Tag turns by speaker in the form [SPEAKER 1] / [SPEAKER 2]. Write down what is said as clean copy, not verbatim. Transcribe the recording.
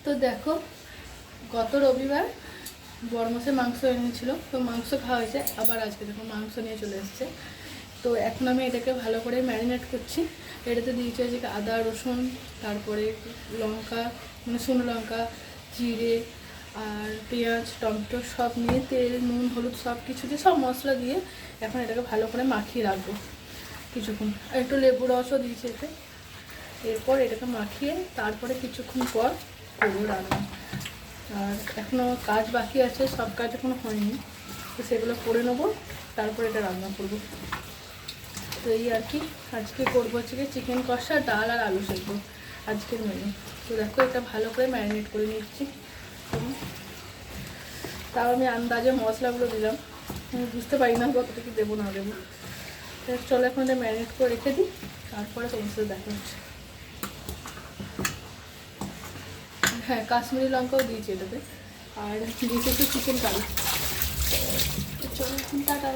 [SPEAKER 1] তো দেখো, গত রবিবার বড়মশাই মাংস এনেছিল, তো মাংস খাওয়া হয়েছে। আবার আজকে দেখো মাংস নিয়ে চলে এসেছে। তো এখন আমি এটাকে ভালো করে ম্যারিনেট করছি। এটাতে দিয়েছি হচ্ছে আদা রসুন, তারপরে লঙ্কা, মানে শুকনো লঙ্কা, জিরে আর পেঁয়াজ, টমেটো সব নিয়ে, তেল, নুন, হলুদ সব কিছু দিয়ে, সব মশলা দিয়ে এখন এটাকে ভালো করে মাখিয়ে রাখবো কিছুক্ষণ। আর একটু লেবু রসও দিয়েছি এতে। এরপর এটাকে মাখিয়ে তারপরে কিছুক্ষণ পর করবো রান্না। আর এখনও কাজ বাকি আছে, সব কাজ এখনও হয়নি, তো সেগুলো করে নেবো, তারপরে এটা রান্না করব। তো এই আর কি, আজকে করবো হচ্ছে চিকেন কষা, ডাল আর আলু সেদ্ধ আজকের মেনু। তো দেখো এটা ভালো করে ম্যারিনেট করে নিচ্ছি। তাও আমি আন্দাজে মশলাগুলো দিলাম, আমি বুঝতে পারি না কতটা কি দেবো না দেবো। চলো এখন এটা ম্যারিনেট করে রেখে দিই, তারপরে তোমার সাথে দেখা হচ্ছে। হ্যাঁ, কাশ্মীরি লঙ্কাও দিয়েছি এটাতে, আর দিয়েছি একটু চিকেন কারি। চলো এখন টাটা।